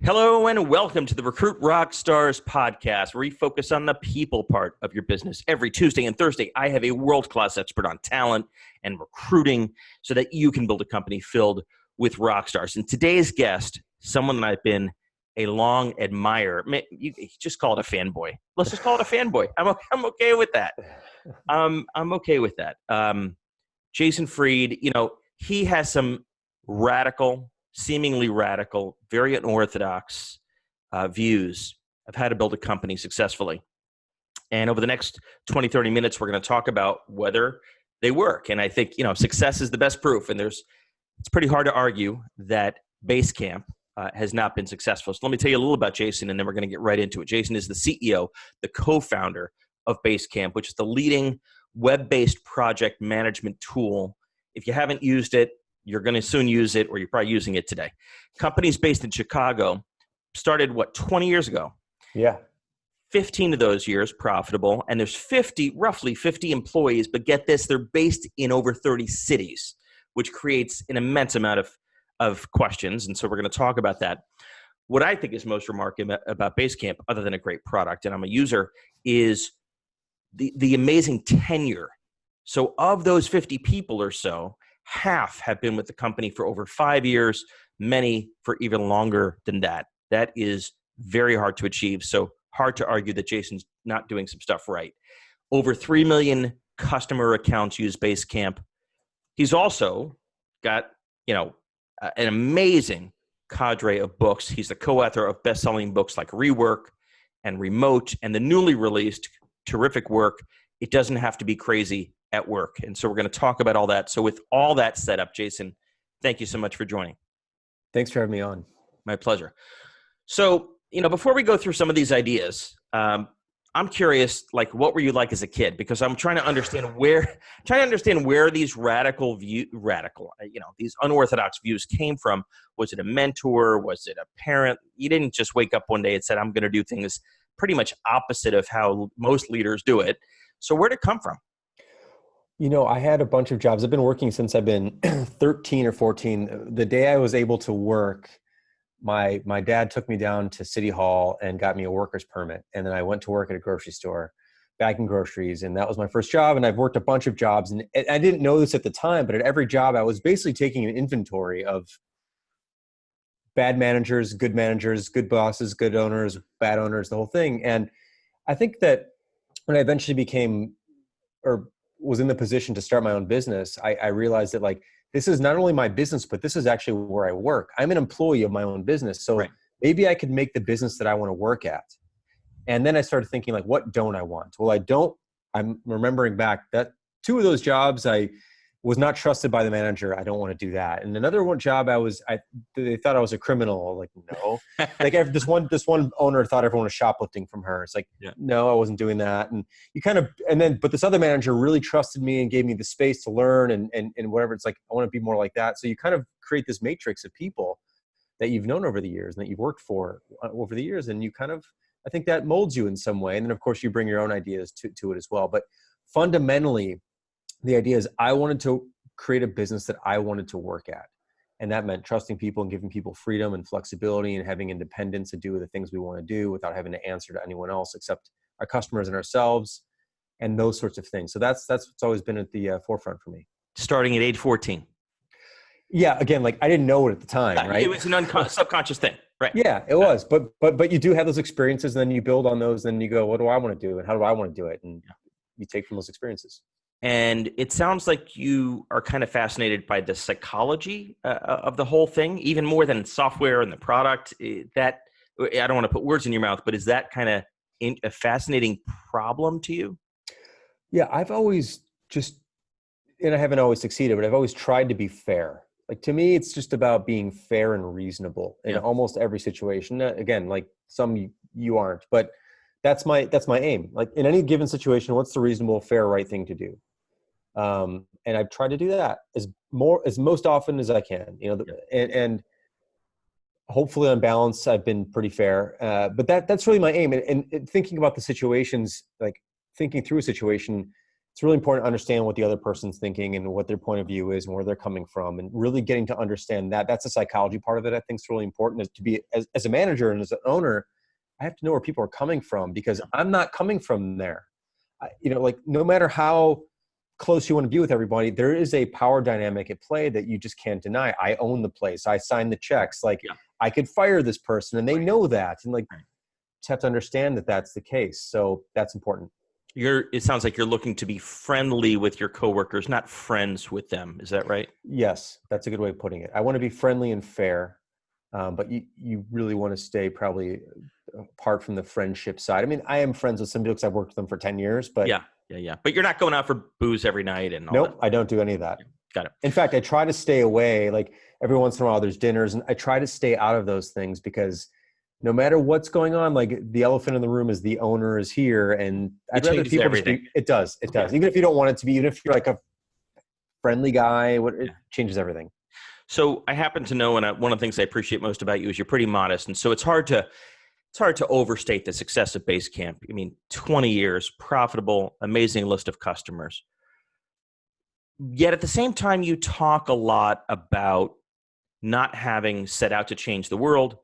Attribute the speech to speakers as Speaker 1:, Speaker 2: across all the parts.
Speaker 1: Hello and welcome to the Recruit Rockstars Podcast, where we focus on the people part of your business. Every Tuesday and Thursday, I have a world-class expert on talent and recruiting so that you can build a company filled with rock stars. And today's guest, someone that I've been a long admirer. You just call it a fanboy. Let's just call it a fanboy. I'm okay with that. I'm okay with that. Jason Fried, he has some seemingly radical, very unorthodox views of how to build a company successfully. And over the next 20, 30 minutes, we're going to talk about whether they work. And I think, success is the best proof. And it's pretty hard to argue that Basecamp has not been successful. So let me tell you a little about Jason, and then we're going to get right into it. Jason is the CEO, the co-founder of Basecamp, which is the leading web-based project management tool. If you haven't used it, you're going to soon use it, or you're probably using it today. Companies based in Chicago started, 20 years ago?
Speaker 2: Yeah.
Speaker 1: 15 of those years profitable, and there's roughly 50 employees, but get this, they're based in over 30 cities, which creates an immense amount of questions, and so we're going to talk about that. What I think is most remarkable about Basecamp, other than a great product, and I'm a user, is the amazing tenure. So of those 50 people or so, half have been with the company for over 5 years, many for even longer than that. That is very hard to achieve. So hard to argue that Jason's not doing some stuff right. Over 3 million customer accounts use Basecamp. He's also got, an amazing cadre of books. He's the co-author of best-selling books like Rework and Remote, and the newly released terrific work, It Doesn't Have to Be Crazy at Work. And so we're going to talk about all that. So with all that set up, Jason, thank you so much for joining.
Speaker 2: Thanks for having me on.
Speaker 1: My pleasure. So, before we go through some of these ideas, I'm curious, what were you like as a kid? Because I'm trying to understand where these these unorthodox views came from. Was it a mentor? Was it a parent? You didn't just wake up one day and said, I'm going to do things pretty much opposite of how most leaders do it. So where did it come from?
Speaker 2: I had a bunch of jobs. I've been working since I've been 13 or 14. The day I was able to work, my dad took me down to City Hall and got me a worker's permit. And then I went to work at a grocery store, bagging groceries. And that was my first job. And I've worked a bunch of jobs. And I didn't know this at the time, but at every job, I was basically taking an inventory of bad managers, good bosses, good owners, bad owners, the whole thing. And I think that when I eventually was in the position to start my own business, I realized that this is not only my business, but this is actually where I work. I'm an employee of my own business. So maybe I could make the business that I want to work at. And then I started thinking, what don't I want? Well, I'm remembering back that 2 of those jobs, I was not trusted by the manager. I don't want to do that. And another job, they thought I was a criminal. No, this one owner thought everyone was shoplifting from her. It's no, I wasn't doing that. And but this other manager really trusted me and gave me the space to learn and whatever. It's I want to be more like that. So you kind of create this matrix of people that you've known over the years and that you've worked for over the years. And I think that molds you in some way. And then of course you bring your own ideas to it as well. But fundamentally, the idea is I wanted to create a business that I wanted to work at. And that meant trusting people and giving people freedom and flexibility and having independence to do the things we want to do without having to answer to anyone else except our customers and ourselves and those sorts of things. So that's what's always been at the forefront for me.
Speaker 1: Starting at age 14.
Speaker 2: Yeah. Again, I didn't know it at the time, right?
Speaker 1: It was an subconscious thing. Right.
Speaker 2: Yeah, it was. But you do have those experiences and then you build on those and you go, what do I want to do? And how do I want to do it? And you take from those experiences.
Speaker 1: And it sounds like you are kind of fascinated by the psychology of the whole thing, even more than software and the product. That I don't want to put words in your mouth, but is that kind of a fascinating problem to you?
Speaker 2: Yeah, I've always and I haven't always succeeded, but I've always tried to be fair. To me, it's just about being fair and reasonable in almost every situation. Again, some you aren't, but that's my aim. In any given situation, what's the reasonable, fair, right thing to do? And I've tried to do that as most often as I can, and hopefully on balance, I've been pretty fair. But that's really my aim. And thinking about the situations, thinking through a situation, it's really important to understand what the other person's thinking and what their point of view is and where they're coming from, and really getting to understand that. That's the psychology part of it. I think it's really important, is to be, as a manager and as an owner, I have to know where people are coming from, because I'm not coming from there. Like, no matter how close you want to be with everybody, there is a power dynamic at play that you just can't deny. I own the place. I sign the checks. Like, I could fire this person, and they know that. And like, just have to understand that that's the case. So that's important.
Speaker 1: It sounds like you're looking to be friendly with your coworkers, not friends with them. Is that right?
Speaker 2: Yes, that's a good way of putting it. I want to be friendly and fair, but you really want to stay probably apart from the friendship side. I mean, I am friends with some people because I've worked with them for 10 years, but
Speaker 1: yeah. But you're not going out for booze every night and all
Speaker 2: nope, I don't do any of that.
Speaker 1: Got it.
Speaker 2: In fact, I try to stay away. Like, every once in a while there's dinners, and I try to stay out of those things, because no matter what's going on, like, the elephant in the room is the owner is here, and I'd rather people
Speaker 1: everything.
Speaker 2: It does. Even if you don't want it to be, even if you're like a friendly guy, it changes everything.
Speaker 1: So I happen to know, and one of the things I appreciate most about you is you're pretty modest, and so it's hard to overstate the success of Basecamp. I mean, 20 years, profitable, amazing list of customers. Yet at the same time, you talk a lot about not having set out to change the world,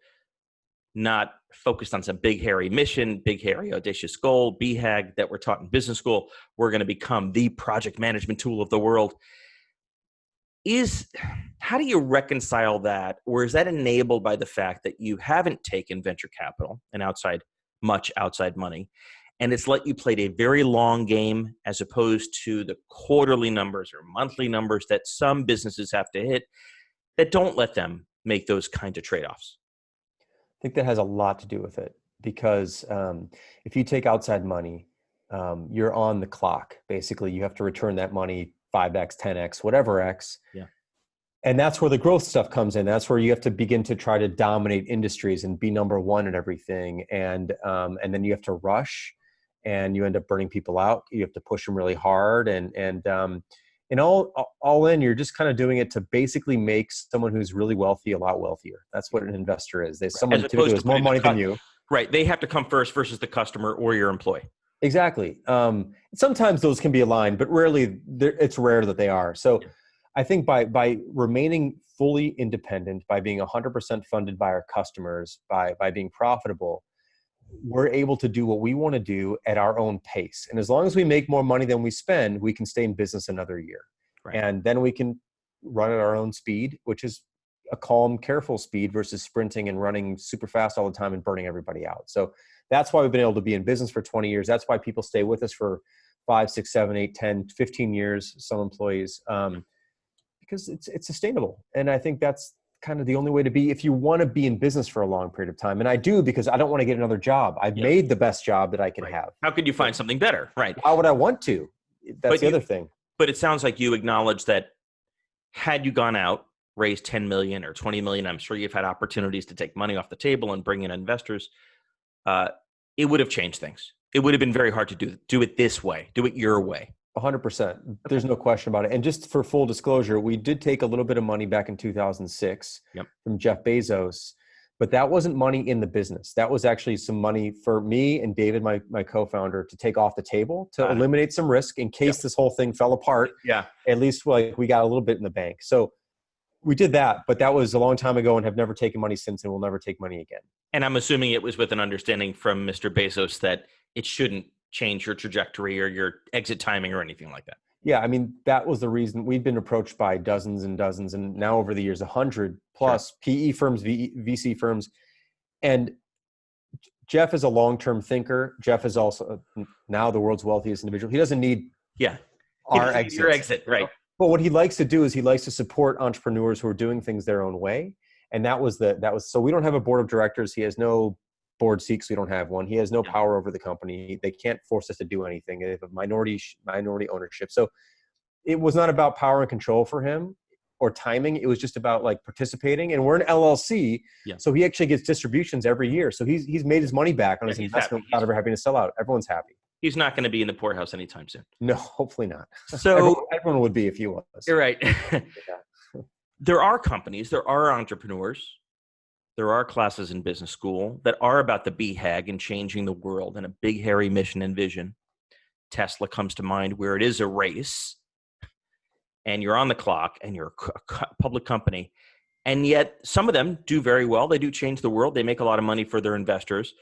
Speaker 1: not focused on some big, hairy mission, big, hairy, audacious goal, BHAG that we're taught in business school. We're going to become the project management tool of the world. How do you reconcile that? Or is that enabled by the fact that you haven't taken venture capital and much outside money, and it's let you play a very long game as opposed to the quarterly numbers or monthly numbers that some businesses have to hit that don't let them make those kinds of trade-offs?
Speaker 2: I think that has a lot to do with it, because if you take outside money, you're on the clock. Basically, you have to return that money 5x, 10x, whatever X.
Speaker 1: Yeah.
Speaker 2: And that's where the growth stuff comes in. That's where you have to begin to try to dominate industries and be number one at everything. And then you have to rush, and you end up burning people out. You have to push them really hard. And all in, you're just kind of doing it to basically make someone who's really wealthy a lot wealthier. That's what an investor is. There's someone who has more money than you.
Speaker 1: Right. They have to come first versus the customer or your employee.
Speaker 2: Exactly. Sometimes those can be aligned, but rarely. It's rare that they are. So I think by remaining fully independent, by being 100% funded by our customers, by being profitable, we're able to do what we want to do at our own pace. And as long as we make more money than we spend, we can stay in business another year. Right. And then we can run at our own speed, which is a calm, careful speed versus sprinting and running super fast all the time and burning everybody out. So that's why we've been able to be in business for 20 years. That's why people stay with us for 5, 6, 7, 8, 10, 15 years, some employees, because it's sustainable. And I think that's kind of the only way to be if you want to be in business for a long period of time. And I do, because I don't want to get another job. I've made the best job that I can have.
Speaker 1: How could you find something better? Right.
Speaker 2: How would I want to? That's the other thing.
Speaker 1: But it sounds like you acknowledge that had you gone out, raised 10 million or 20 million, I'm sure you've had opportunities to take money off the table and bring in investors. It would have changed things. It would have been very hard to do it this way, do it your way.
Speaker 2: 100%. There's no question about it. And just for full disclosure, we did take a little bit of money back in 2006 from Jeff Bezos, but that wasn't money in the business. That was actually some money for me and David, my co-founder, to take off the table to eliminate some risk in case this whole thing fell apart.
Speaker 1: Yeah.
Speaker 2: At least we got a little bit in the bank. So we did that, but that was a long time ago and have never taken money since, and will never take money again.
Speaker 1: And I'm assuming it was with an understanding from Mr. Bezos that it shouldn't change your trajectory or your exit timing or anything like that.
Speaker 2: Yeah, I mean, that was the reason. We've been approached by dozens and dozens, and now over the years, 100 plus PE firms, VC firms. And Jeff is a long-term thinker. Jeff is also now the world's wealthiest individual. He doesn't need our exit.
Speaker 1: Your exit, right.
Speaker 2: But what he likes to do is he likes to support entrepreneurs who are doing things their own way. And that was so we don't have a board of directors. He has no board seats. We don't have one. He has no power over the company. They can't force us to do anything. They have a minority ownership. So it was not about power and control for him or timing. It was just about like participating. And we're an LLC. Yeah. So he actually gets distributions every year. So he's made his money back on his investment without ever having to sell out. Everyone's happy.
Speaker 1: He's not going to be in the poorhouse anytime soon.
Speaker 2: No, hopefully not.
Speaker 1: So
Speaker 2: everyone would be if he was.
Speaker 1: You're right. There are companies, there are entrepreneurs, there are classes in business school that are about the BHAG and changing the world and a big, hairy mission and vision. Tesla comes to mind, where it is a race and you're on the clock and you're a public company. And yet some of them do very well. They do change the world. They make a lot of money for their investors.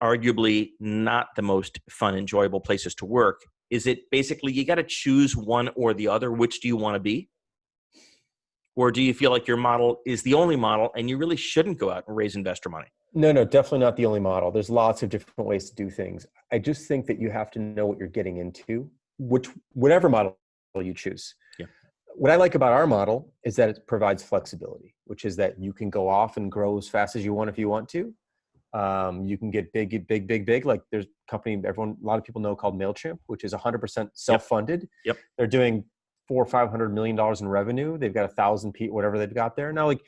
Speaker 1: Arguably not the most fun, enjoyable places to work. Is it basically you got to choose one or the other? Which do you want to be? Or do you feel like your model is the only model and you really shouldn't go out and raise investor money?
Speaker 2: No, definitely not the only model. There's lots of different ways to do things. I just think that you have to know what you're getting into, whatever model you choose. Yeah. What I like about our model is that it provides flexibility, which is that you can go off and grow as fast as you want if you want to. You can get big. Like there's a company a lot of people know called MailChimp, which is 100% self-funded.
Speaker 1: Yep.
Speaker 2: They're doing $400 or $500 million in revenue. They've got 1,000 people, whatever they've got there. Now, like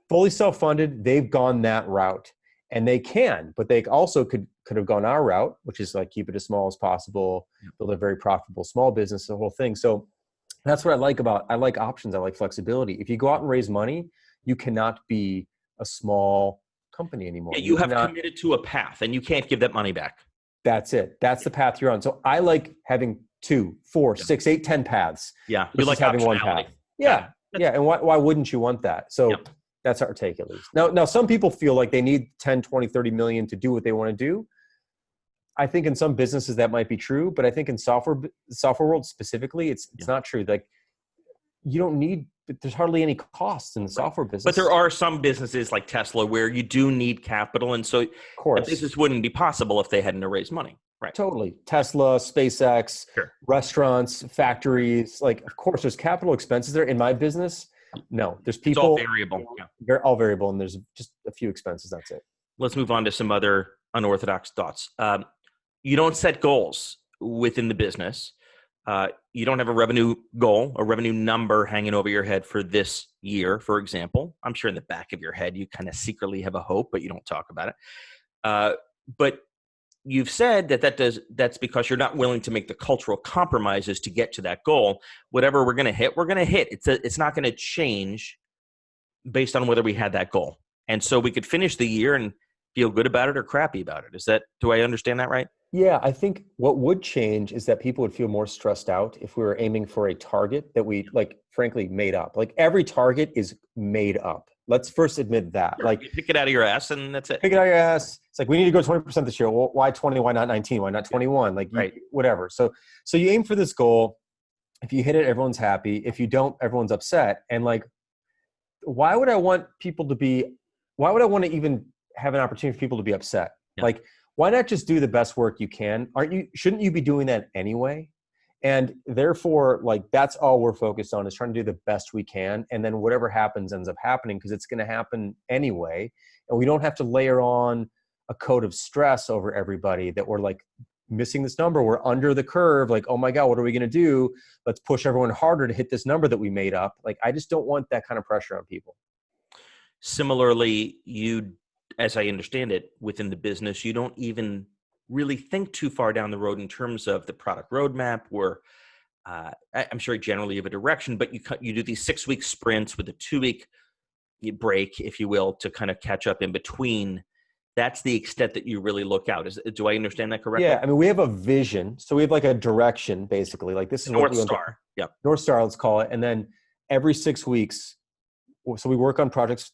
Speaker 2: fully self-funded, they've gone that route, and they can, but they also could have gone our route, which is like keep it as small as possible, build a very profitable small business, the whole thing. So that's what I like options. I like flexibility. If you go out and raise money, you cannot be a small company anymore.
Speaker 1: Yeah, you have committed to a path and you can't give that money back.
Speaker 2: That's it. That's the path you're on. So I like having 2, 4, 6, 8, 10 paths.
Speaker 1: Yeah. You like
Speaker 2: having one path. Yeah. Yeah. And why wouldn't you want that? So that's our take, at least. Now, some people feel like they need 10, 20, 30 million to do what they want to do. I think in some businesses that might be true, but I think in software world specifically, it's not true. Like you don't need, there's hardly any costs in the software business.
Speaker 1: But there are some businesses like Tesla where you do need capital. And so a business wouldn't be possible if they hadn't raised money. Right.
Speaker 2: Totally. Tesla, SpaceX, restaurants, factories. Like, of course, there's capital expenses there. In my business, no. There's people.
Speaker 1: It's all variable.
Speaker 2: They're all variable, and there's just a few expenses. That's it.
Speaker 1: Let's move on to some other unorthodox thoughts. You don't set goals within the business. You don't have a revenue goal, a revenue number hanging over your head for this year, for example. I'm sure in the back of your head, you kind of secretly have a hope, but you don't talk about it. But you've said that's because you're not willing to make the cultural compromises to get to that goal. Whatever we're going to hit, we're going to hit. It's not going to change based on whether we had that goal. And so we could finish the year and feel good about it or crappy about it. Do I understand that right?
Speaker 2: Yeah, I think what would change is that people would feel more stressed out if we were aiming for a target that we, like, frankly, made up. Like, every target is made up. Let's first admit that.
Speaker 1: Sure.
Speaker 2: Like,
Speaker 1: you pick it out of your ass and that's it.
Speaker 2: Pick it out of your ass. It's like, we need to go 20% this year. Well, why 20? Why not 19? Why not 21? Like, whatever. So you aim for this goal. If you hit it, everyone's happy. If you don't, everyone's upset. And like, why would I want to even have an opportunity for people to be upset? Yeah. Like, why not just do the best work you can? Shouldn't you be doing that anyway? And therefore, like, that's all we're focused on, is trying to do the best we can. And then whatever happens ends up happening, because it's going to happen anyway. And we don't have to layer on a coat of stress over everybody that we're like missing this number. We're under the curve. Like, oh my God, what are we going to do? Let's push everyone harder to hit this number that we made up. Like, I just don't want that kind of pressure on people.
Speaker 1: Similarly, as I understand it, within the business, you don't even really think too far down the road in terms of the product roadmap, or I'm sure generally you have a direction, but you do these 6-week sprints with a 2-week break, if you will, to kind of catch up in between. That's the extent that you really look out. Do I understand that correctly?
Speaker 2: Yeah, I mean, we have a vision. So we have like a direction, basically. Like, this is
Speaker 1: North Star. Yep.
Speaker 2: North Star, let's call it. And then every 6 weeks, so we work on projects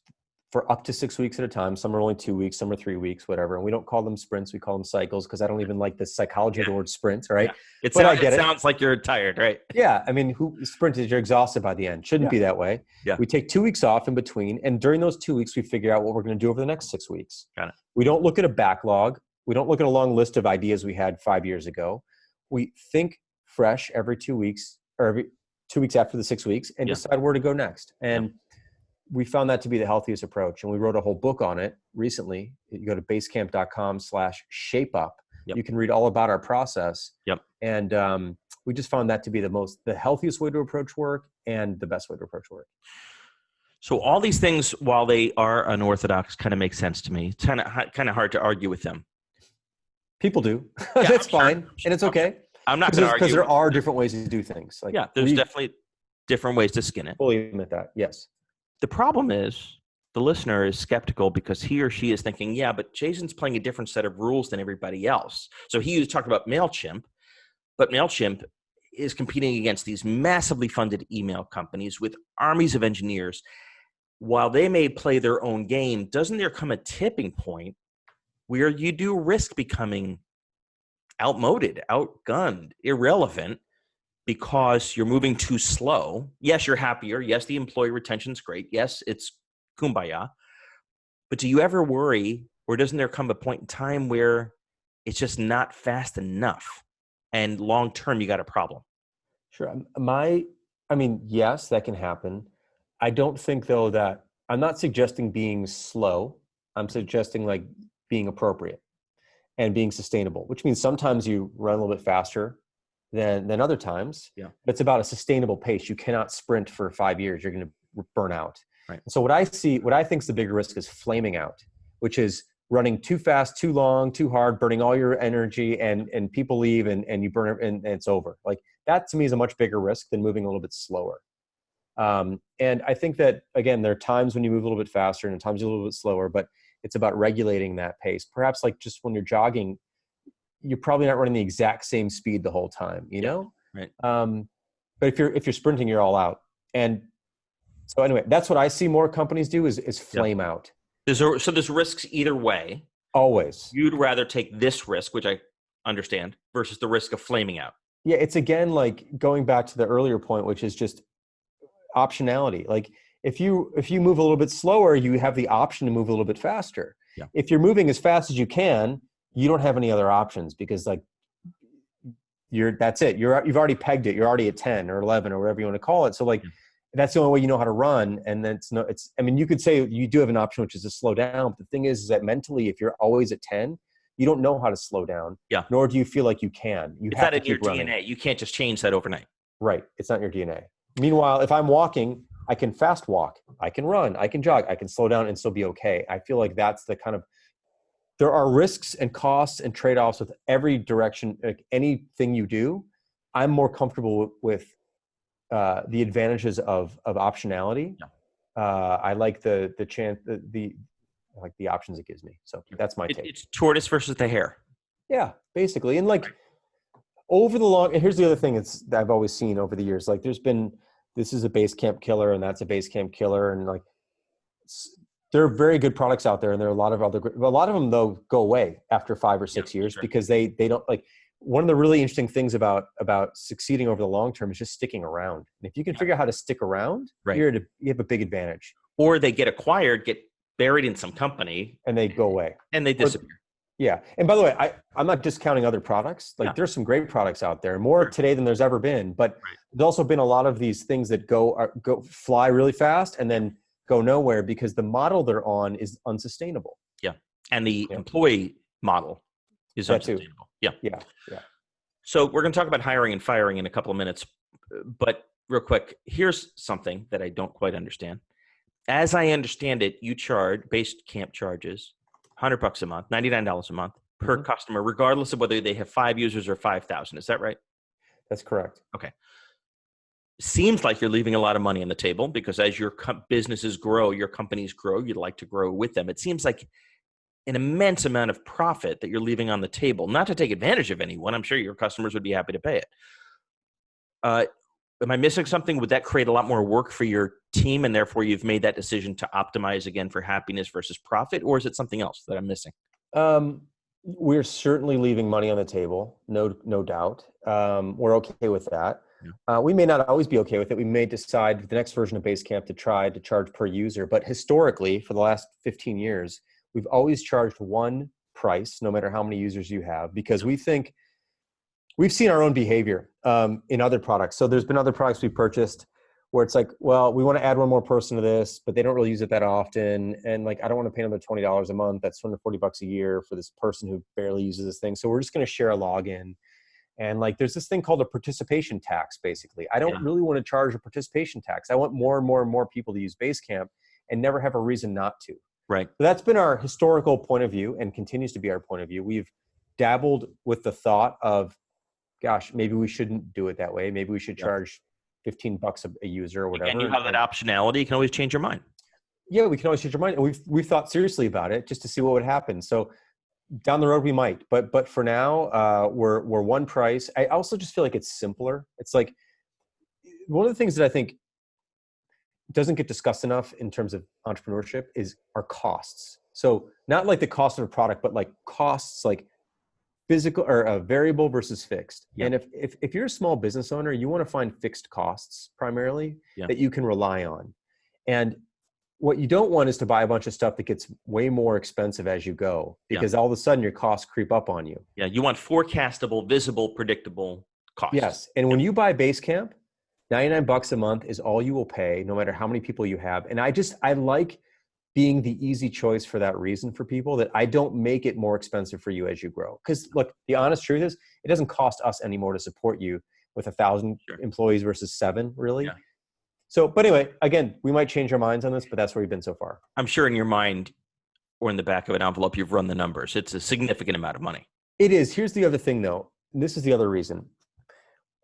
Speaker 2: for up to 6 weeks at a time. Some are only 2 weeks, some are 3 weeks, whatever. And we don't call them sprints, we call them cycles, because I don't even like the psychology of the word sprint, right?
Speaker 1: Yeah. It sounds like you're tired, right?
Speaker 2: Yeah, I mean, who sprinted, you're exhausted by the end. Shouldn't be that way. Yeah. We take 2 weeks off in between, and during those 2 weeks, we figure out what we're going to do over the next 6 weeks.
Speaker 1: Got it.
Speaker 2: We don't look at a backlog. We don't look at a long list of ideas we had 5 years ago. We think fresh every 2 weeks, or every 2 weeks after the 6 weeks, and decide where to go next. And we found that to be the healthiest approach. And we wrote a whole book on it recently. You go to basecamp.com/shapeup. Yep. You can read all about our process.
Speaker 1: Yep.
Speaker 2: And we just found that to be the healthiest way to approach work and the best way to approach work.
Speaker 1: So all these things, while they are unorthodox, kind of make sense to me. It's kind of hard to argue with them.
Speaker 2: People do. That's fine. And it's okay.
Speaker 1: I'm not going to argue.
Speaker 2: Because there are different ways to do things. Like,
Speaker 1: there's definitely different ways to skin it.
Speaker 2: Fully admit that. Yes.
Speaker 1: The problem is the listener is skeptical because he or she is thinking, but Jason's playing a different set of rules than everybody else. So he was talking about MailChimp. But MailChimp is competing against these massively funded email companies with armies of engineers. While they may play their own game, doesn't there come a tipping point where you do risk becoming outmoded, outgunned, irrelevant because you're moving too slow? Yes, you're happier. Yes, the employee retention's great. Yes, it's kumbaya. But do you ever worry, or doesn't there come a point in time where it's just not fast enough and long term you got a problem?
Speaker 2: Sure. Yes, that can happen. I don't think though that I'm not suggesting being slow. I'm suggesting like being appropriate and being sustainable, which means sometimes you run a little bit faster than other times.
Speaker 1: Yeah.
Speaker 2: But it's about a sustainable pace. You cannot sprint for 5 years. You're going to burn out.
Speaker 1: Right.
Speaker 2: So what I think is the bigger risk is flaming out, which is running too fast, too long, too hard, burning all your energy, and people leave and you burn it and it's over. Like that to me is a much bigger risk than moving a little bit slower. And I think that, again, there are times when you move a little bit faster and times a little bit slower, but it's about regulating that pace. Perhaps like just when you're jogging, you're probably not running the exact same speed the whole time, you know?
Speaker 1: Right.
Speaker 2: But if you're sprinting, you're all out. And so anyway, that's what I see more companies do is flame out.
Speaker 1: So there's risks either way.
Speaker 2: Always.
Speaker 1: You'd rather take this risk, which I understand, versus the risk of flaming out.
Speaker 2: Yeah, it's again like going back to the earlier point, which is just optionality. Like if you move a little bit slower, you have the option to move a little bit faster.
Speaker 1: Yeah.
Speaker 2: If you're moving as fast as you can, you don't have any other options because like that's it. You've already pegged it. You're already at 10 or 11 or whatever you want to call it. So like that's the only way you know how to run. And then you could say you do have an option, which is to slow down. But the thing is that mentally, if you're always at 10, you don't know how to slow down.
Speaker 1: Yeah.
Speaker 2: Nor do you feel like you can.
Speaker 1: It's not in your DNA. You can't just change that overnight.
Speaker 2: Right. It's not in your DNA. Meanwhile, if I'm walking, I can fast walk, I can run, I can jog, I can slow down and still be okay. I feel like that's the kind of, there are risks and costs and trade-offs with every direction, like anything you do. I'm more comfortable with the advantages of optionality. Yeah. I like the chance, I like the options it gives me. So that's my take.
Speaker 1: It's tortoise versus the hare.
Speaker 2: Yeah, basically. And like over the long, and here's the other thing that I've always seen over the years, like this is a Basecamp killer and that's a Basecamp killer. And like, there are very good products out there. And there are a lot of them though go away after 5 or 6 years because they don't like, one of the really interesting things about succeeding over the long term is just sticking around. And if you can figure out how to stick around, you have a big advantage.
Speaker 1: Or they get acquired, get buried in some company.
Speaker 2: And they go away.
Speaker 1: And they disappear.
Speaker 2: Yeah. And by the way, I'm not discounting other products. Like there's some great products out there, more today than there's ever been. But there's also been a lot of these things that go fly really fast and then go nowhere because the model they're on is unsustainable.
Speaker 1: Yeah. And the employee model is unsustainable. Yeah.
Speaker 2: Yeah. Yeah.
Speaker 1: So we're going to talk about hiring and firing in a couple of minutes. But real quick, here's something that I don't quite understand. As I understand it, you charge Basecamp charges $100 a month, $99 a month per customer, regardless of whether they have 5 users or 5,000. Is that right?
Speaker 2: That's correct.
Speaker 1: Okay. Seems like you're leaving a lot of money on the table because as your businesses grow, your companies grow, you'd like to grow with them. It seems like an immense amount of profit that you're leaving on the table, not to take advantage of anyone. I'm sure your customers would be happy to pay it. Am I missing something? Would that create a lot more work for your team and therefore you've made that decision to optimize again for happiness versus profit? Or is it something else that I'm missing?
Speaker 2: We're certainly leaving money on the table. No doubt. We're okay with that. Yeah. We may not always be okay with it. We may decide with the next version of Basecamp to try to charge per user. But historically, for the last 15 years, we've always charged one price, no matter how many users you have, because we think we've seen our own behavior in other products. So there's been other products we purchased where it's like, well, we want to add one more person to this, but they don't really use it that often. And like, I don't want to pay another $20 a month. That's $140 a year for this person who barely uses this thing. So we're just going to share a login. And like, there's this thing called a participation tax, basically. I don't really want to charge a participation tax. I want more and more and more people to use Basecamp and never have a reason not to.
Speaker 1: Right.
Speaker 2: So that's been our historical point of view and continues to be our point of view. We've dabbled with the thought of, gosh, maybe we shouldn't do it that way. Maybe we should charge $15 a user or whatever.
Speaker 1: And you have that optionality. You can always change your mind.
Speaker 2: Yeah, we can always change our mind. And we've thought seriously about it just to see what would happen. So Down the road we might, but for now, we're one price. I also just feel like it's simpler. It's like one of the things that I think doesn't get discussed enough in terms of entrepreneurship is our costs. So not like the cost of a product, but like costs, like physical or variable versus fixed.
Speaker 1: Yep.
Speaker 2: And if you're a small business owner, you want to find fixed costs primarily that you can rely on. And what you don't want is to buy a bunch of stuff that gets way more expensive as you go, because all of a sudden your costs creep up on you.
Speaker 1: Yeah. You want forecastable, visible, predictable costs.
Speaker 2: Yes. And when you buy Basecamp, $99 a month is all you will pay, no matter how many people you have. And I like being the easy choice for that reason for people, that I don't make it more expensive for you as you grow. Because look, the honest truth is it doesn't cost us anymore to support you with 1,000 employees versus 7, really.
Speaker 1: Yeah.
Speaker 2: So, but anyway, again, we might change our minds on this, but that's where we've been so far.
Speaker 1: I'm sure in your mind or in the back of an envelope, you've run the numbers. It's a significant amount of money.
Speaker 2: It is. Here's the other thing though. And this is the other reason.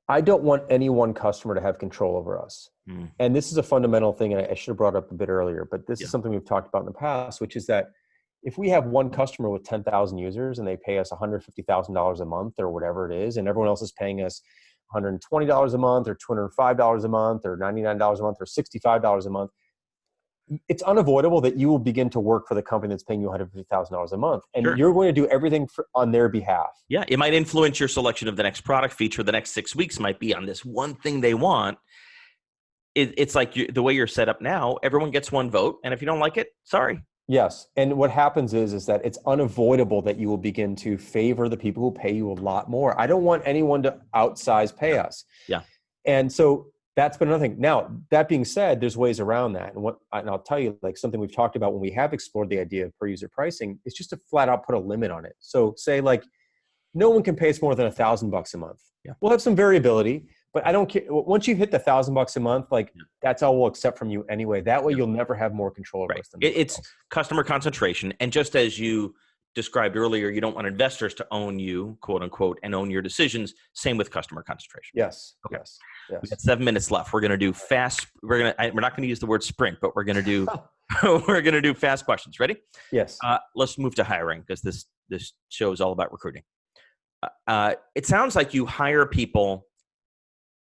Speaker 2: I don't want any one customer to have control over us. And this is a fundamental thing, and I should have brought it up a bit earlier, but this is something we've talked about in the past, which is that if we have one customer with 10,000 users and they pay us $150,000 a month or whatever it is, and everyone else is paying us $120 a month or $205 a month or $99 a month or $65 a month, it's unavoidable that you will begin to work for the company that's paying you $150,000 a month. And you're going to do everything on their behalf.
Speaker 1: Yeah. It might influence your selection of the next product feature. The next 6 weeks might be on this one thing they want. It's like the way you're set up now, everyone gets one vote. And if you don't like it, sorry.
Speaker 2: Yes. And what happens is that it's unavoidable that you will begin to favor the people who pay you a lot more. I don't want anyone to outsize pay us.
Speaker 1: Yeah.
Speaker 2: And so that's been another thing. Now, that being said, there's ways around that. And I'll tell you, like something we've talked about when we have explored the idea of per user pricing is just to flat out put a limit on it. So say like, no one can pay us more than $1,000 a month. Yeah. We'll have some variability, but I don't care. Once you hit the $1,000 a month, like that's all we'll accept from you anyway. That way you'll never have more control over us than
Speaker 1: it's customer concentration. And just as you described earlier, you don't want investors to own you, quote unquote, and own your decisions. Same with customer concentration.
Speaker 2: Yes.
Speaker 1: Okay.
Speaker 2: Yes.
Speaker 1: We got 7 minutes left. We're going to do fast. We're not going to use the word sprint, but we're going to do, we're going to do fast questions. Ready?
Speaker 2: Yes.
Speaker 1: Let's move to hiring, because this show is all about recruiting. It sounds like you hire people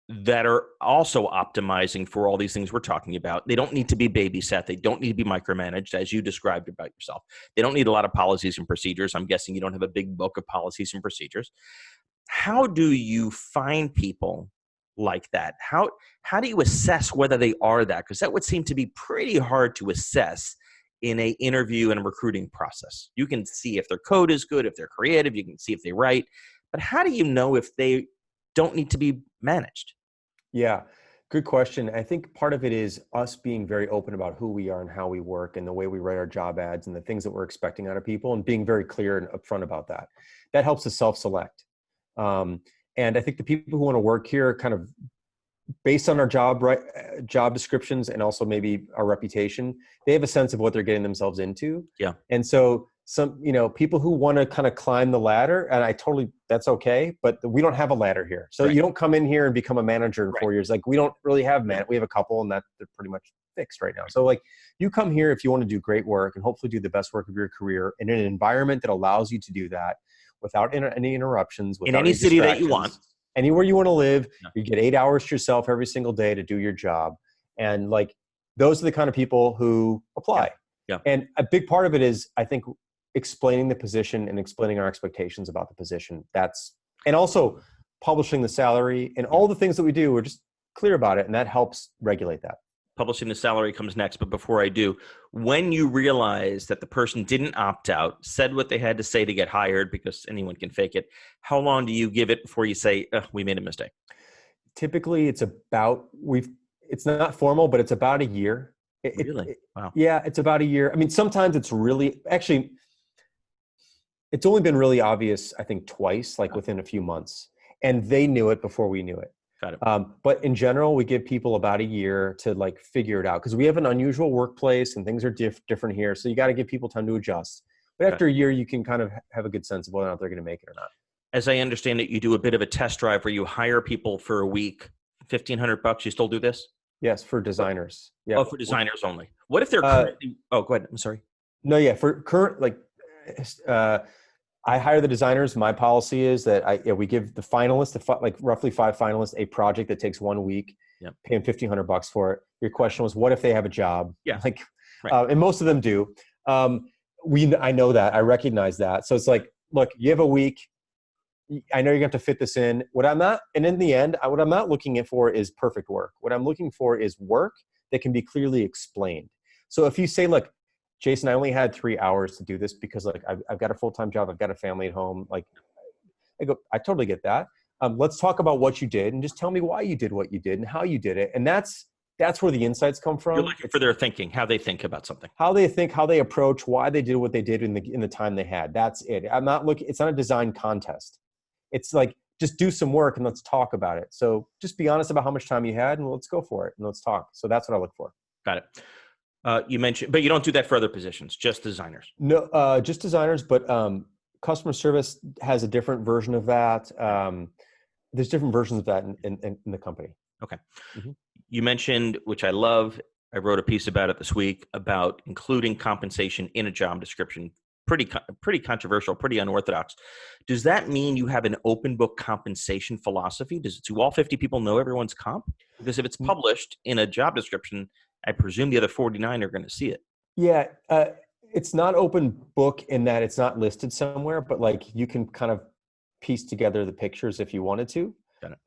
Speaker 1: that are also optimizing for all these things we're talking about. They don't need to be babysat. They don't need to be micromanaged, as you described about yourself. They don't need a lot of policies and procedures. I'm guessing you don't have a big book of policies and procedures. How do you find people like that? How do you assess whether they are that? Because that would seem to be pretty hard to assess in an interview and a recruiting process. You can see if their code is good, if they're creative, you can see if they write. But how do you know if they don't need to be managed?
Speaker 2: Yeah, good question. I think part of it is us being very open about who we are and how we work and the way we write our job ads and the things that we're expecting out of people, and being very clear and upfront about that. That helps us self-select. And I think the people who want to work here, kind of based on our job descriptions and also maybe our reputation, they have a sense of what they're getting themselves into.
Speaker 1: Yeah.
Speaker 2: And so some, people who want to kind of climb the ladder, and that's okay, but we don't have a ladder here. So you don't come in here and become a manager in 4 years. Like we don't really have we have a couple, and they're pretty much fixed right now. So like you come here if you want to do great work and hopefully do the best work of your career in an environment that allows you to do that without any interruptions,
Speaker 1: in any city that you want.
Speaker 2: Anywhere you want to live, you get 8 hours to yourself every single day to do your job. And like, those are the kind of people who apply.
Speaker 1: Yeah.
Speaker 2: And a big part of it is, I think, explaining the position and explaining our expectations about the position. And also publishing the salary and all the things that we do. We're just clear about it. And that helps regulate that.
Speaker 1: Publishing the salary comes next. But before I do, when you realize that the person didn't opt out, said what they had to say to get hired, because anyone can fake it, how long do you give it before you say, we made a mistake?
Speaker 2: Typically it's not formal, but it's about a year.
Speaker 1: Really? Wow.
Speaker 2: Yeah, it's about a year. I mean, sometimes it's only been really obvious, I think, twice, like within a few months. And they knew it before we knew it.
Speaker 1: Got it.
Speaker 2: But in general, we give people about a year to like figure it out, because we have an unusual workplace and things are different here. So you got to give people time to adjust. But after a year, you can kind of have a good sense of whether or not they're going to make it or not.
Speaker 1: As I understand it, you do a bit of a test drive where you hire people for a week, $1,500. You still do this?
Speaker 2: Yes, for designers. Yeah.
Speaker 1: Oh, for designers only. What if they're currently? Oh, go ahead. I'm sorry.
Speaker 2: No, yeah, for current I hire the designers. My policy is that we give the finalists, like roughly 5 finalists, a project that takes 1 week.
Speaker 1: Yep.
Speaker 2: Pay them $1,500 for it. Your question was, what if they have a job?
Speaker 1: Yeah.
Speaker 2: Like,
Speaker 1: right.
Speaker 2: And most of them do. I know that. I recognize that. So it's like, look, you have a week. I know you're going to have to fit this in. And in the end, what I'm not looking for is perfect work. What I'm looking for is work that can be clearly explained. So if you say, look, Jason, I only had 3 hours to do this because like I've got a full-time job, I've got a family at home. Like, I totally get that. Let's talk about what you did and just tell me why you did what you did and how you did it. And that's where the insights come from.
Speaker 1: You're looking for their thinking, how they think about something,
Speaker 2: how they think, how they approach, why they did what they did in the time they had. That's it. I'm not looking. It's not a design contest. It's like, just do some work and let's talk about it. So just be honest about how much time you had and let's go for it and let's talk. So that's what I look for.
Speaker 1: Got it. You mentioned, but you don't do that for other positions, just designers.
Speaker 2: No, just designers, but customer service has a different version of that. There's different versions of that in the company.
Speaker 1: Okay.
Speaker 2: Mm-hmm.
Speaker 1: You mentioned, which I love, I wrote a piece about it this week about including compensation in a job description. Pretty controversial, pretty unorthodox. Does that mean you have an open book compensation philosophy? Do all 50 people know everyone's comp? Because if it's published in a job description, I presume the other 49 are going to see it.
Speaker 2: Yeah. It's not open book in that it's not listed somewhere, but like you can kind of piece together the pictures if you wanted to.
Speaker 1: Got it.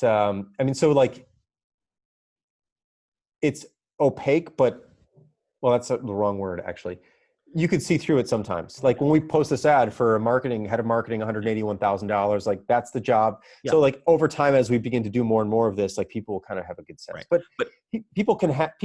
Speaker 2: I mean, so like it's opaque, but well, that's the wrong word actually. You could see through it sometimes. Like when we post this ad for head of marketing, $181,000, like that's the job. Yeah. So like over time, as we begin to do more and more of this, like people will kind of have a good sense, but people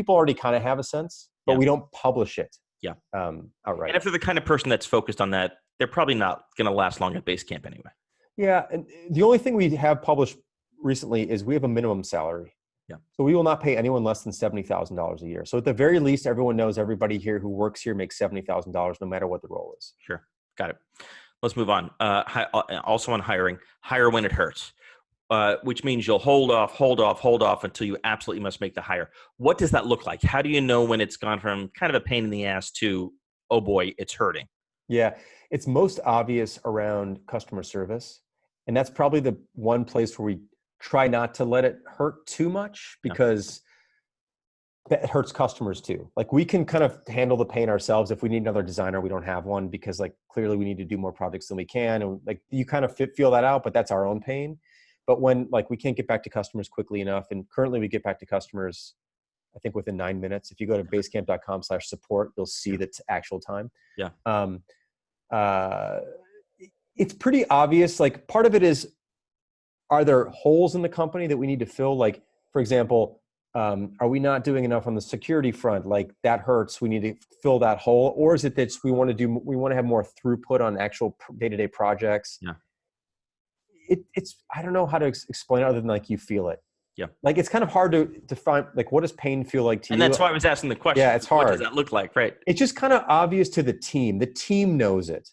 Speaker 2: already kind of have a sense, but we don't publish it.
Speaker 1: Yeah.
Speaker 2: Outright.
Speaker 1: And if they're the kind of person that's focused on that, they're probably not going to last long at Basecamp anyway.
Speaker 2: Yeah. And the only thing we have published recently is we have a minimum salary.
Speaker 1: Yeah.
Speaker 2: So we will not pay anyone less than $70,000 a year. So at the very least, everyone knows everybody here who works here makes $70,000 no matter what the role is.
Speaker 1: Sure. Got it. Let's move on. Also on hiring, hire when it hurts, which means you'll hold off until you absolutely must make the hire. What does that look like? How do you know when it's gone from kind of a pain in the ass to, oh boy, it's hurting?
Speaker 2: Yeah. It's most obvious around customer service. And that's probably the one place where we try not to let it hurt too much because that hurts customers too. Like we can kind of handle the pain ourselves. If we need another designer, we don't have one because like clearly we need to do more projects than we can. And like you kind of feel that out, but that's our own pain. But when like we can't get back to customers quickly enough, and currently we get back to customers, I think within 9 minutes. If you go to basecamp.com/support, you'll see the actual time.
Speaker 1: Yeah.
Speaker 2: It's pretty obvious. Like part of it is, are there holes in the company that we need to fill? Like, for example, are we not doing enough on the security front? Like that hurts. We need to fill that hole. Or is it that we want to have more throughput on actual day-to-day projects?
Speaker 1: Yeah.
Speaker 2: It's I don't know how to explain it other than like you feel it.
Speaker 1: Yeah.
Speaker 2: Like it's kind of hard to define, like what does pain feel like to you?
Speaker 1: And that's why I was asking the question.
Speaker 2: Yeah, it's hard.
Speaker 1: What does that look like? Right.
Speaker 2: It's just kind of obvious to the team. The team knows it.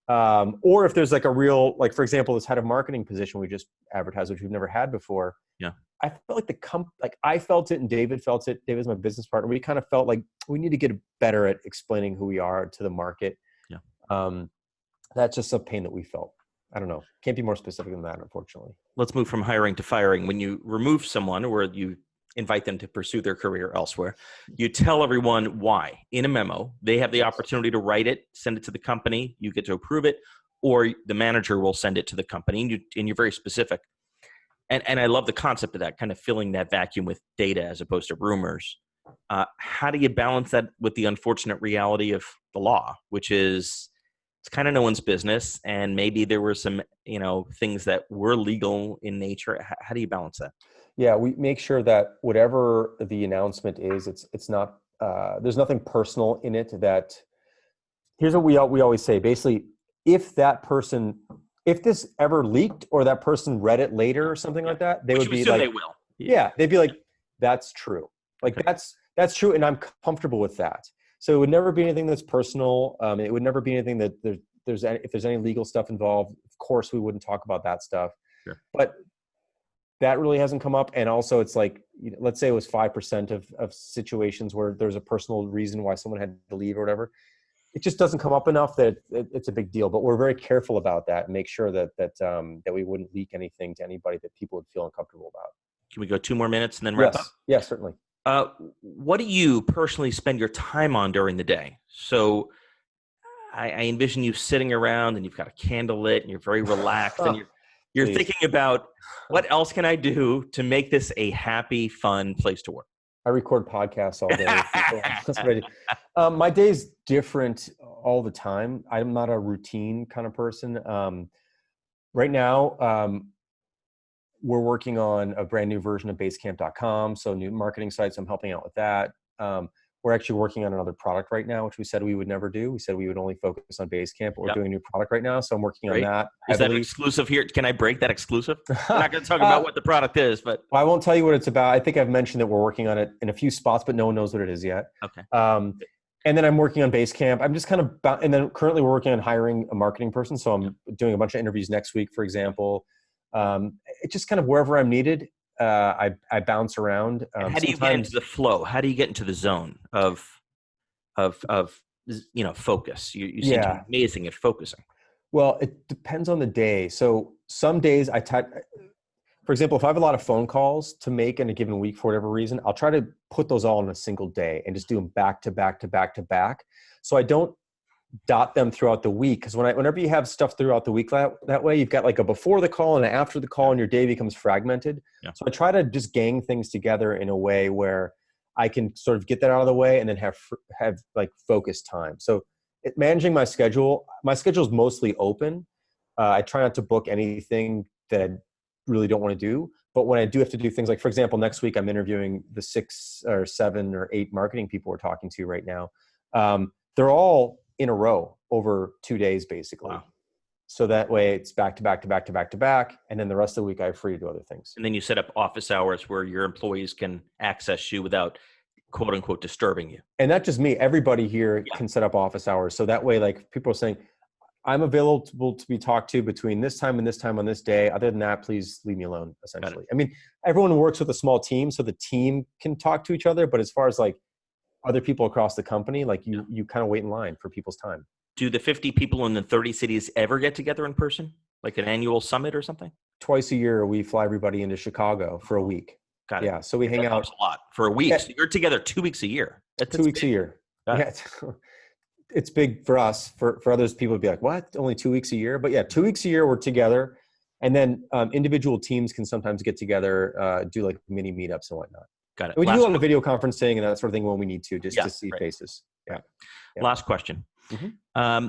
Speaker 2: Or if there's like a real, like for example, this head of marketing position we just advertised, which we've never had before.
Speaker 1: Yeah.
Speaker 2: I felt like I felt it and David felt it. David's my business partner. We kind of felt like we need to get better at explaining who we are to the market.
Speaker 1: Yeah.
Speaker 2: That's just a pain that we felt. I don't know. Can't be more specific than that, unfortunately.
Speaker 1: Let's move from hiring to firing. When you remove someone or you invite them to pursue their career elsewhere, you tell everyone why in a memo. They have the opportunity to write it, send it to the company. You get to approve it, or the manager will send it to the company, and you're very specific. And I love the concept of that, kind of filling that vacuum with data as opposed to rumors. How do you balance that with the unfortunate reality of the law, which is it's kind of no one's business, and maybe there were some things that were legal in nature. How do you balance that?
Speaker 2: Yeah, we make sure that whatever the announcement is, it's not. There's nothing personal in it. That here's what we always say. Basically, if this ever leaked or that person read it later or something like that, they would be like,
Speaker 1: they will.
Speaker 2: Yeah, they'd be like, that's true. Like that's true, and I'm comfortable with that. So it would never be anything that's personal. It would never be anything that if there's any legal stuff involved. Of course, we wouldn't talk about that stuff.
Speaker 1: Sure.
Speaker 2: But that really hasn't come up. And also it's like, let's say it was 5% of situations where there's a personal reason why someone had to leave or whatever. it just doesn't come up enough that it's a big deal, but we're very careful about that and make sure that we wouldn't leak anything to anybody that people would feel uncomfortable about.
Speaker 1: Can we go 2 more minutes and then wrap up?
Speaker 2: Yes, certainly.
Speaker 1: What do you personally spend your time on during the day? So I envision you sitting around and you've got a candle lit and you're very relaxed and you're thinking about what else can I do to make this a happy, fun place to work?
Speaker 2: I record podcasts all day. That's what I do. My day's different all the time. I'm not a routine kind of person. Right now, we're working on a brand new version of Basecamp.com. So new marketing sites, I'm helping out with that. We're actually working on another product right now, which we said we would never do. We said we would only focus on Basecamp, but we're doing a new product right now. So I'm working on that.
Speaker 1: Is that exclusive here? Can I break that exclusive? We're not going to talk about what the product is, but.
Speaker 2: Well, I won't tell you what it's about. I think I've mentioned that we're working on it in a few spots, but no one knows what it is yet.
Speaker 1: Okay.
Speaker 2: And then I'm working on Basecamp. I'm just and then currently we're working on hiring a marketing person. So I'm doing a bunch of interviews next week, for example. It's just kind of wherever I'm needed. I bounce around.
Speaker 1: How do you get into the flow? How do you get into the zone of focus? You seem to be amazing at focusing.
Speaker 2: Well, it depends on the day. So some days for example, if I have a lot of phone calls to make in a given week for whatever reason, I'll try to put those all in a single day and just do them back to back to back to back. So I don't dot them throughout the week. Because whenever you have stuff throughout the week that way, you've got like a before the call and an after the call, and your day becomes fragmented. Yeah. So I try to just gang things together in a way where I can sort of get that out of the way and then have like focused time. So managing my schedule is mostly open. I try not to book anything that I really don't want to do. But when I do have to do things like, for example, next week I'm interviewing the 6 or 7 or 8 marketing people we're talking to right now. They're all in a row over 2 days, basically. Wow. So that way it's back to back to back to back to back. And then the rest of the week I have free to do other things.
Speaker 1: And then you set up office hours where your employees can access you without quote unquote disturbing you.
Speaker 2: And not just me, everybody here can set up office hours. So that way, like people are saying, I'm available to be talked to between this time and this time on this day. Other than that, please leave me alone, essentially. I mean, everyone works with a small team, so the team can talk to each other. But as far as like other people across the company, like you kind of wait in line for people's time.
Speaker 1: Do the 50 people in the 30 cities ever get together in person? Like an annual summit or something?
Speaker 2: Twice a year, we fly everybody into Chicago for a week.
Speaker 1: Got it.
Speaker 2: Yeah, so we hang out
Speaker 1: a lot for a week. Yeah. So you're together 2 weeks a year.
Speaker 2: That's 2 weeks a year. Yeah, it's big for us. For others, people would be like, "What? Only 2 weeks a year?" But yeah, 2 weeks a year we're together, and then individual teams can sometimes get together, do like mini meetups and whatnot.
Speaker 1: Got it.
Speaker 2: We do a lot of video conferencing and that sort of thing when we need to, just to see faces. Yeah.
Speaker 1: Last question. Mm-hmm.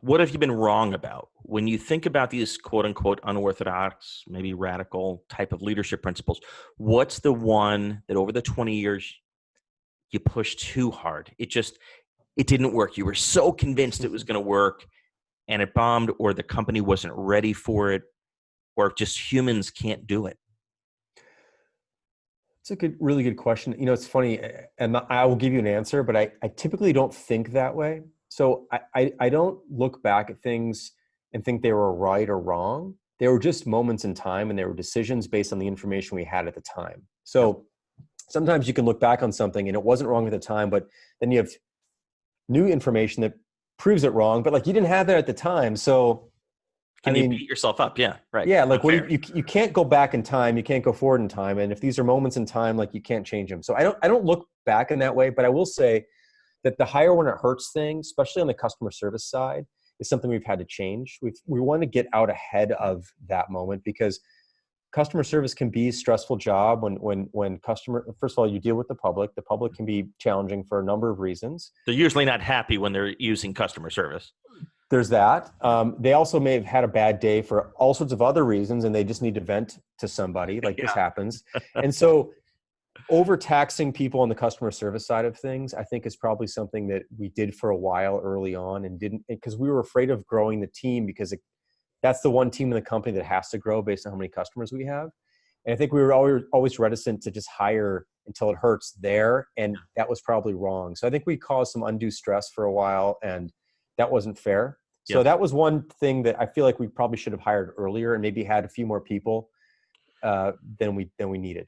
Speaker 1: What have you been wrong about when you think about these quote unquote unorthodox, maybe radical type of leadership principles? What's the one that over the 20 years you pushed too hard? It didn't work. You were so convinced it was going to work and it bombed, or the company wasn't ready for it, or just humans can't do it.
Speaker 2: It's a really good question. You know, it's funny, and I will give you an answer, but I typically don't think that way. So I don't look back at things and think they were right or wrong. They were just moments in time, and they were decisions based on the information we had at the time. So sometimes you can look back on something and it wasn't wrong at the time, but then you have new information that proves it wrong, but like you didn't have that at the time. So
Speaker 1: you beat yourself up? Yeah. Right.
Speaker 2: Yeah. Like you can't go back in time. You can't go forward in time. And if these are moments in time, like you can't change them. So I don't look back in that way, but I will say that the hire when it hurts thing, especially on the customer service side, is something we've had to change. We want to get out ahead of that moment, because customer service can be a stressful job when first of all, you deal with the public. The public can be challenging for a number of reasons.
Speaker 1: They're usually not happy when they're using customer service.
Speaker 2: There's that. They also may have had a bad day for all sorts of other reasons, and they just need to vent to somebody. Like this happens. And so overtaxing people on the customer service side of things, I think, is probably something that we did for a while early on, and didn't, because we were afraid of growing the team, because that's the one team in the company that has to grow based on how many customers we have. And I think we were always reticent to just hire until it hurts there. And that was probably wrong. So I think we caused some undue stress for a while, and that wasn't fair. So that was one thing that I feel like we probably should have hired earlier and maybe had a few more people than we needed.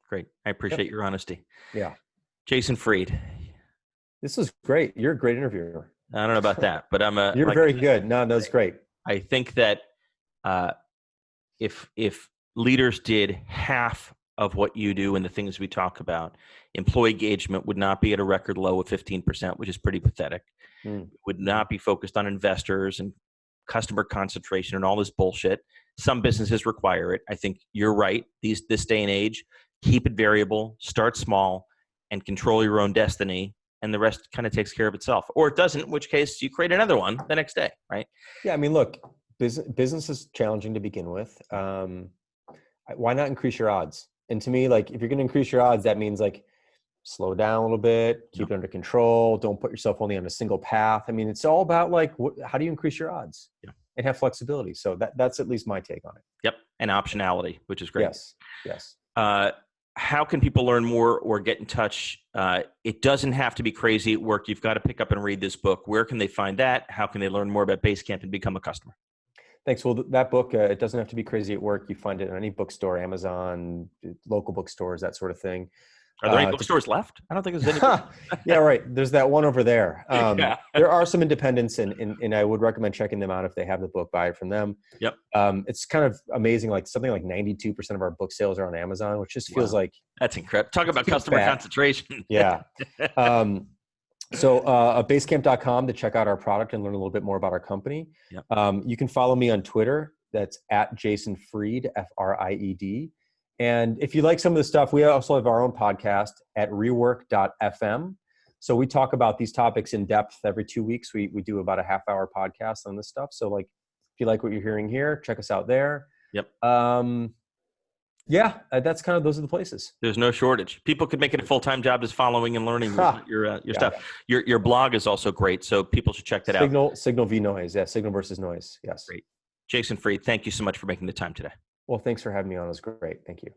Speaker 1: Great. I appreciate your honesty.
Speaker 2: Yeah.
Speaker 1: Jason Fried,
Speaker 2: This was great. You're a great interviewer.
Speaker 1: I don't know about that, but
Speaker 2: You're very good. No, that's great.
Speaker 1: I think that if leaders did half of what you do and the things we talk about, employee engagement would not be at a record low of 15%, which is pretty pathetic. Would not be focused on investors and customer concentration and all this bullshit. Some businesses require it. I think you're right. This day and age, keep it variable, start small, and control your own destiny. And the rest kind of takes care of itself. Or it doesn't, in which case you create another one the next day, right?
Speaker 2: Yeah, I mean, look, business is challenging to begin with. Why not increase your odds? And to me, like, if you're going to increase your odds, that means like slow down a little bit, keep it under control. Don't put yourself only on a single path. I mean, it's all about like, how do you increase your odds and have flexibility? So that's at least my take on it.
Speaker 1: Yep. And optionality, which is great.
Speaker 2: Yes.
Speaker 1: How can people learn more or get in touch? It doesn't have to be crazy at work. You've got to pick up and read this book. Where can they find that? How can they learn more about Basecamp and become a customer?
Speaker 2: Thanks. Well, that book, it doesn't have to be crazy at work. You find it in any bookstore, Amazon, local bookstores, that sort of thing.
Speaker 1: Are there any bookstores left? I don't think there's any.
Speaker 2: Yeah, right. There's that one over there. There are some independents, and I would recommend checking them out if they have the book. Buy it from them.
Speaker 1: Yep.
Speaker 2: It's kind of amazing. Like something like 92% of our book sales are on Amazon, which just feels like
Speaker 1: that's incredible. Talk about customer concentration.
Speaker 2: Yeah. So basecamp.com to check out our product and learn a little bit more about our company.
Speaker 1: Yep.
Speaker 2: You can follow me on Twitter. That's at Jason Fried, Fried. And if you like some of the stuff, we also have our own podcast at rework.fm. So we talk about these topics in depth every 2 weeks. We do about a half-hour podcast on this stuff. So like, if you like what you're hearing here, check us out there.
Speaker 1: Yep.
Speaker 2: That's kind of, those are the places.
Speaker 1: There's no shortage. People could make it a full-time job just following and learning your stuff. Your blog is also great, so people should check that out.
Speaker 2: Signal v noise. Yeah, signal versus noise. Yes.
Speaker 1: Great. Jason Fried, thank you so much for making the time today.
Speaker 2: Well, thanks for having me on. It was great. Thank you.